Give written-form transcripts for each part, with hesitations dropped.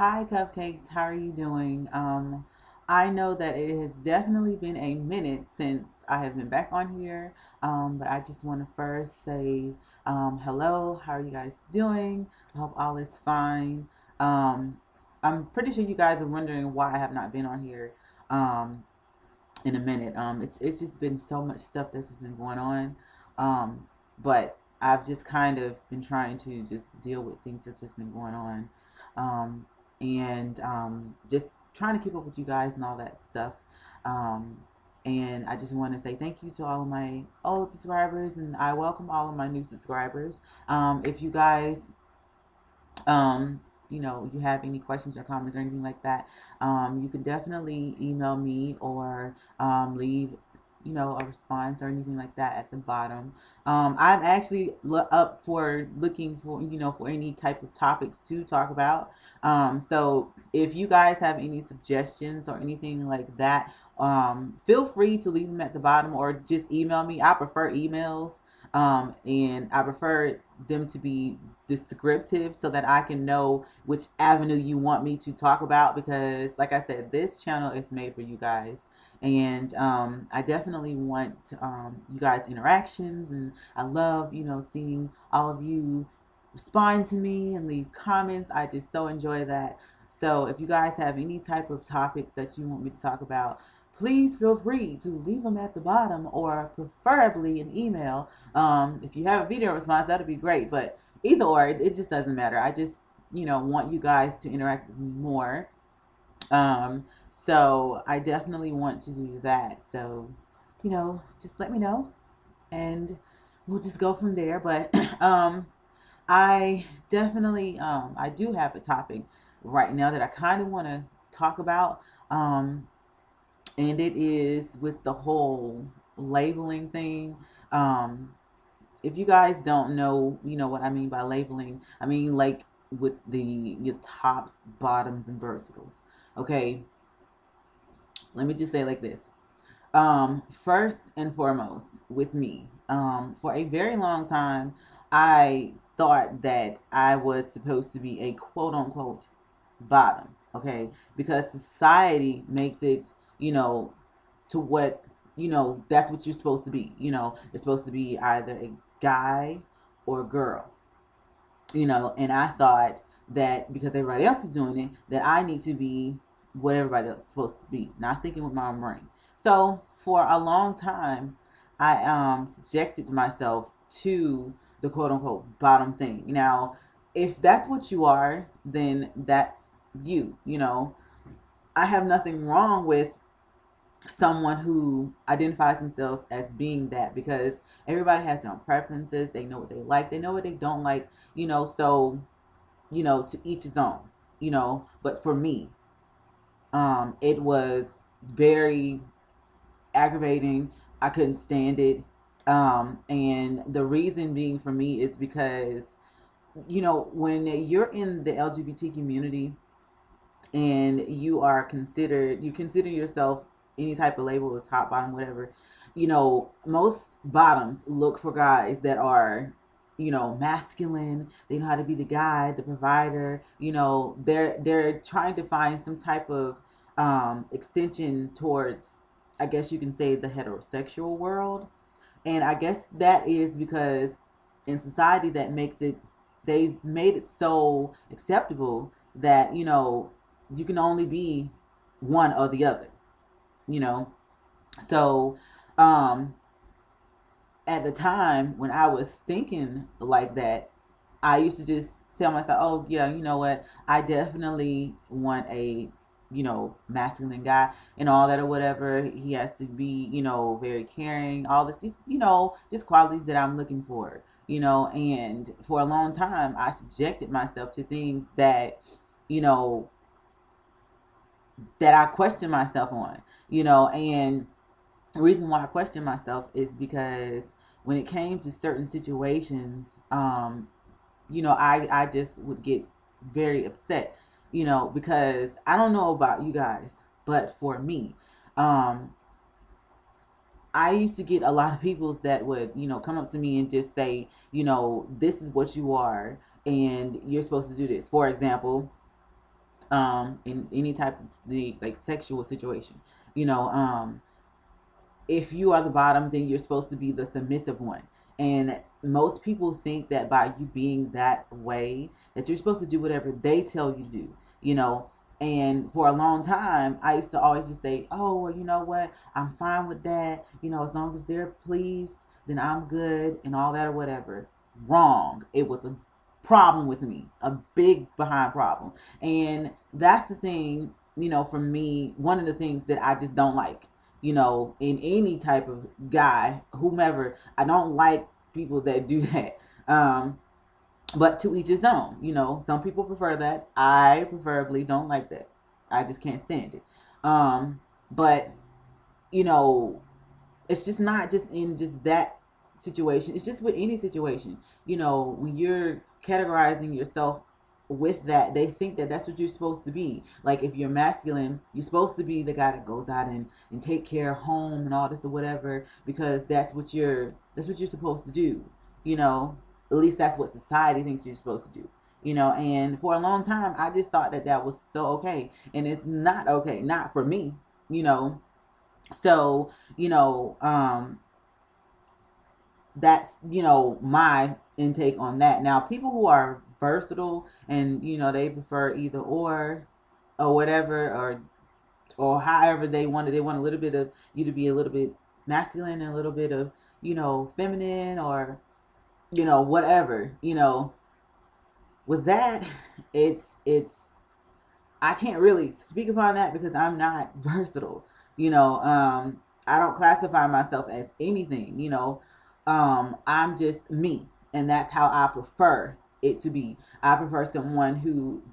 Hi, Cupcakes. How are you doing? I know that it has definitely been a minute since I have been back on here, but I just want to first say hello. How are you guys doing? I hope all is fine. Um, I'm pretty sure you guys are wondering why I have not been on here um, in a minute. It's just been so much stuff that's been going on, but I've just kind of been trying to just deal with things that's just been going on, and just trying to keep up with you guys and all that stuff. Um, and I just want to say thank you to all of my old subscribers, and I welcome all of my new subscribers. If you guys you have any questions or comments or anything like that, you can definitely email me or leave, a response or anything like that at the bottom. I'm actually up for looking for, for any type of topics to talk about. So if you guys have any suggestions or anything like that, feel free to leave them at the bottom or just email me. I prefer emails. And I prefer them to be descriptive so that I can know which avenue you want me to talk about because, like I said, this channel is made for you guys. And I definitely want you guys' interactions, and I love, seeing all of you respond to me and leave comments. I just so enjoy that. So if you guys have any type of topics that you want me to talk about, please feel free to leave them at the bottom or preferably an email. If you have a video response, that'd be great. But either or, it just doesn't matter. I just, want you guys to interact with me more. So I definitely want to do that. So, just let me know and we'll just go from there. But I definitely, I do have a topic right now that I kind of want to talk about. And it is with the whole labeling thing. Um, if you guys don't know, what I mean by labeling. I mean like with your tops, bottoms, and versatiles. Okay, let me just say it like this. First and foremost, with me, for a very long time, I thought that I was supposed to be a quote unquote bottom. Okay, because society makes it, you know, to what that's what you're supposed to be. You're supposed to be either a guy or a girl. And I thought that because everybody else was doing it, that I need to be what everybody else is supposed to be, not thinking with my own brain. So for a long time, I subjected myself to the quote unquote bottom thing. Now, if that's what you are, then that's you. I have nothing wrong with someone who identifies themselves as being that because everybody has their own preferences. They know what they like, they know what they don't like, so to each his own. But for me, it was very aggravating. I couldn't stand it. And the reason being for me is because when you're in the LGBT community and you consider yourself any type of label, top, bottom, whatever, most bottoms look for guys that are, masculine. They know how to be the guy, the provider. They're trying to find some type of extension towards, I guess you can say, the heterosexual world. And I guess that is because in society that makes it, they've made it so acceptable that, you can only be one or the other, you know. So, um, at the time when I was thinking like that, I used to just tell myself, "Oh yeah, you know what? I definitely want a, masculine guy and all that or whatever. He has to be, very caring. All this, just qualities that I'm looking for." And for a long time, I subjected myself to things that, you know, that I question myself on, and the reason why I question myself is because when it came to certain situations, I just would get very upset, because I don't know about you guys, but for me, um, I used to get a lot of people that would, come up to me and just say, this is what you are and you're supposed to do this. For example, in any type of the like sexual situation. You know, if you are the bottom, then you're supposed to be the submissive one. And most people think that by you being that way, that you're supposed to do whatever they tell you to do, you know. And for a long time, I used to always just say, oh, well, you know what? I'm fine with that. You know, as long as they're pleased, then I'm good and all that or whatever. Wrong. It was a problem with me, a big behind problem. And that's the thing, you know, for me, one of the things that I just don't like, you know, in any type of guy, whomever. I don't like people that do that. But to each his own. You know, some people prefer that. I preferably don't like that. I just can't stand it. But you know, it's just not just in just that situation. It's just with any situation. You know, when you're categorizing yourself with that, they think that that's what you're supposed to be. Like if you're masculine, you're supposed to be the guy that goes out and take care of home and all this or whatever, because that's what you're supposed to do. You know, at least that's what society thinks you're supposed to do. You know, and for a long time, I just thought that that was so okay, and it's not okay, not for me. You know, so you know, that's you know my intake on that. Now people who are versatile and you know they prefer either or whatever, or however they want a little bit of you to be a little bit masculine and a little bit of you know feminine, or you know whatever, you know, with that, it's I can't really speak upon that because I'm not versatile. You know, I don't classify myself as anything. You know, I'm just me, and that's how I prefer it to be. I prefer someone who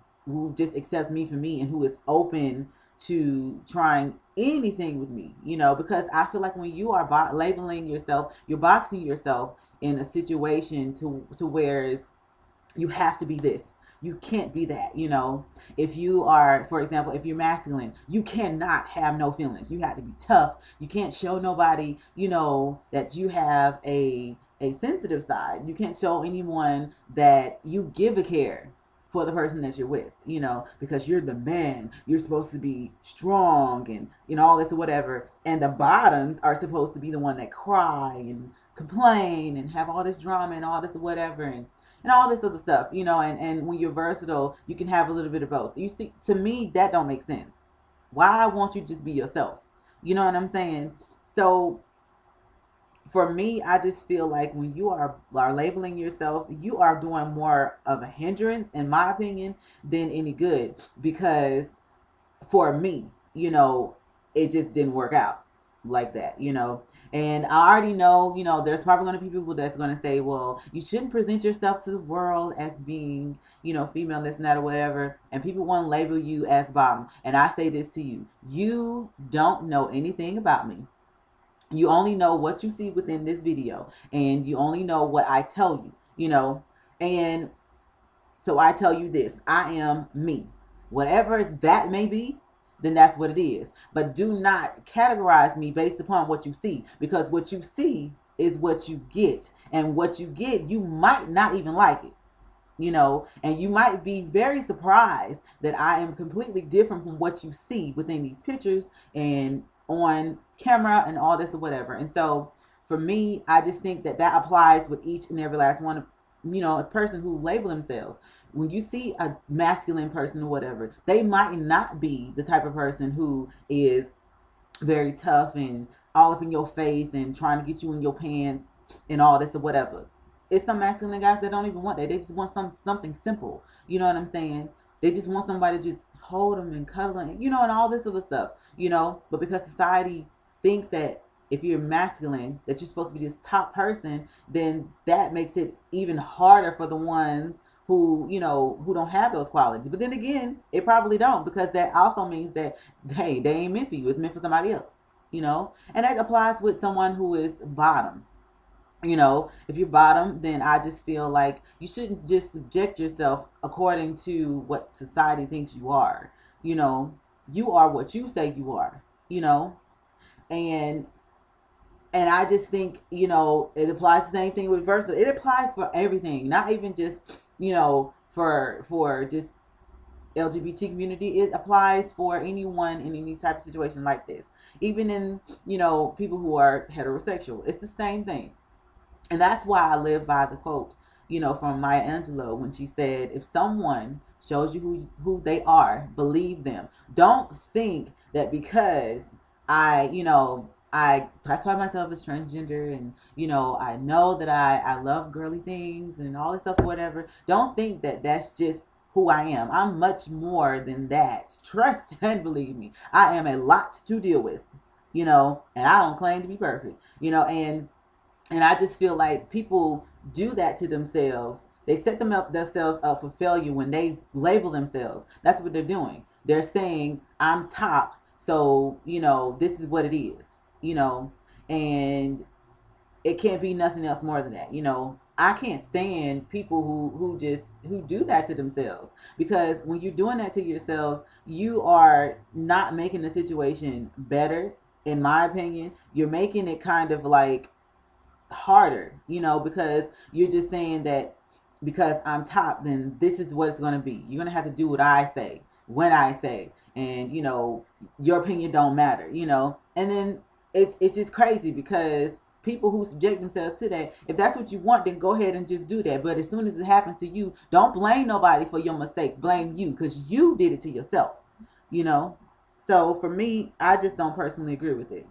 just accepts me for me and who is open to trying anything with me. You know, because I feel like when you are labeling yourself, you're boxing yourself in a situation to where is you have to be this, you can't be that. You know, if you are, for example, if you're masculine, you cannot have no feelings, you have to be tough, you can't show nobody, you know, that you have a sensitive side, you can't show anyone that you give a care for the person that you're with, you know, because you're the man, you're supposed to be strong and you know all this or whatever, and the bottoms are supposed to be the one that cry and complain and have all this drama and all this or whatever, and all this other stuff, you know, and when you're versatile, you can have a little bit of both. You see, to me, that don't make sense. Why won't you just be yourself? You know what I'm saying? So for me, I just feel like when you are labeling yourself, you are doing more of a hindrance, in my opinion, than any good. Because for me, you know, it just didn't work out like that, you know. And I already know, you know, there's probably going to be people that's going to say, well, you shouldn't present yourself to the world as being, you know, female, this and that or whatever. And people want to label you as bottom. And I say this to you, you don't know anything about me. You only know what you see within this video, and you only know what I tell you, you know. And so I tell you this, I am me. Whatever that may be, then that's what it is. But do not categorize me based upon what you see, because what you see is what you get. And what you get, you might not even like it, you know, and you might be very surprised that I am completely different from what you see within these pictures and on camera and all this or whatever. And so for me, I just think that that applies with each and every last one of, you know, a person who label themselves. When you see a masculine person or whatever, they might not be the type of person who is very tough and all up in your face and trying to get you in your pants and all this or whatever. It's some masculine guys that don't even want that. They just want something simple. You know what I'm saying? They just want somebody to just hold them and cuddle them, you know, and all this other stuff, you know. But because society thinks that if you're masculine, that you're supposed to be this top person, then that makes it even harder for the ones who, you know, who don't have those qualities. But then again, it probably don't, because that also means that, hey, they ain't meant for you. It's meant for somebody else, you know. And that applies with someone who is bottom. You know, if you're bottom, then I just feel like you shouldn't just subject yourself according to what society thinks you are. You know, you are what you say you are, you know. And and I just think, you know, it applies the same thing with versatile. It applies for everything, not even just, you know, for just LGBT community. It applies for anyone in any type of situation like this. Even in, people who are heterosexual. It's the same thing. And that's why I live by the quote, from Maya Angelou when she said, if someone shows you who they are, believe them. Don't think that because I classify myself as transgender and, I know that I love girly things and all this stuff, whatever. Don't think that that's just who I am. I'm much more than that. Trust and believe me. I am a lot to deal with, and I don't claim to be perfect, and I just feel like people do that to themselves. They set themselves up for failure when they label themselves. That's what they're doing. They're saying, I'm top, so, this is what it is, and it can't be nothing else more than that. I can't stand people who do that to themselves, because when you're doing that to yourselves, you are not making the situation better. In my opinion, you're making it kind of like harder, because you're just saying that because I'm top, then this is what it's going to be. You're going to have to do what I say when I say, and your opinion don't matter, and then it's just crazy, because people who subject themselves to that, if that's what you want, then go ahead and just do that. But as soon as it happens to you, don't blame nobody for your mistakes. Blame you, because you did it to yourself, so for me, I just don't personally agree with it.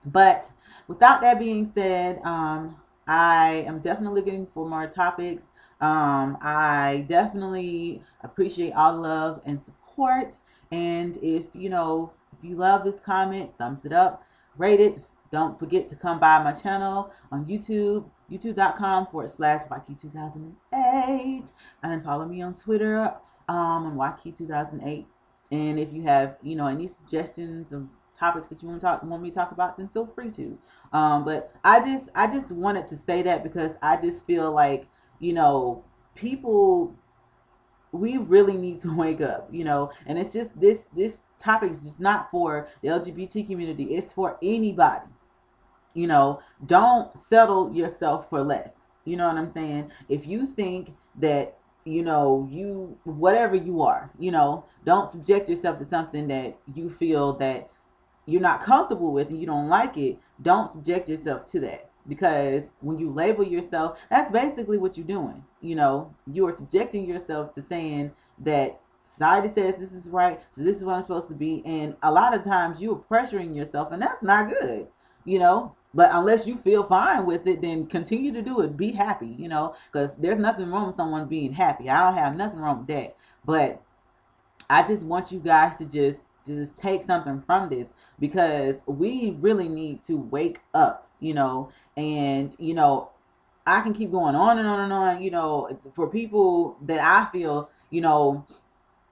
But without that being said, I am definitely looking for more topics. I definitely appreciate all the love and support. And if you love this comment, thumbs it up, rate it. Don't forget to come by my channel on YouTube, youtube.com/YK2008, and follow me on Twitter on YK2008. And if you have, any suggestions of topics that you want me to talk about, then feel free to. But I just wanted to say that, because I just feel like, people, we really need to wake up, and it's just this topic is just not for the LGBT community. It's for anybody. Don't settle yourself for less. You know what I'm saying? If you think that, you whatever you are, don't subject yourself to something that you feel that you're not comfortable with and you don't like it. Don't subject yourself to that, because when you label yourself, that's basically what you're doing. You are subjecting yourself to saying that society says this is right, so this is what I'm supposed to be, and a lot of times you're pressuring yourself, and that's not good. But unless you feel fine with it, then continue to do it. Be happy, because there's nothing wrong with someone being happy. I don't have nothing wrong with that. But I just want you guys to just take something from this, because we really need to wake up, and I can keep going on and on and on, for people that I feel,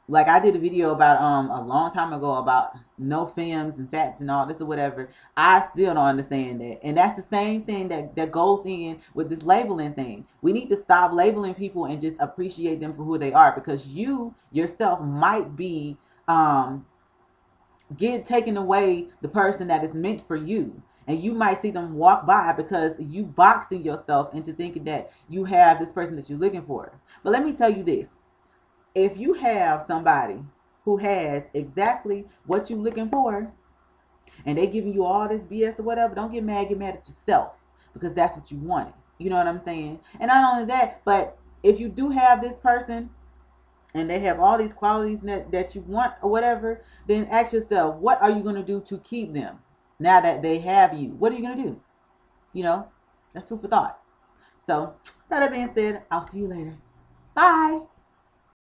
like I did a video about a long time ago about no femmes and fats and all this or whatever. I still don't understand that. And that's the same thing that goes in with this labeling thing. We need to stop labeling people and just appreciate them for who they are, because you yourself might be taking away the person that is meant for you. And you might see them walk by because you boxing yourself into thinking that you have this person that you're looking for. But let me tell you this. If you have somebody who has exactly what you're looking for, and they giving you all this BS or whatever, don't get mad at yourself, because that's what you wanted. You know what I'm saying? And not only that, but if you do have this person and they have all these qualities that you want or whatever, then ask yourself, what are you going to do to keep them now that they have you? What are you going to do? That's food for thought. So, that being said, I'll see you later. Bye.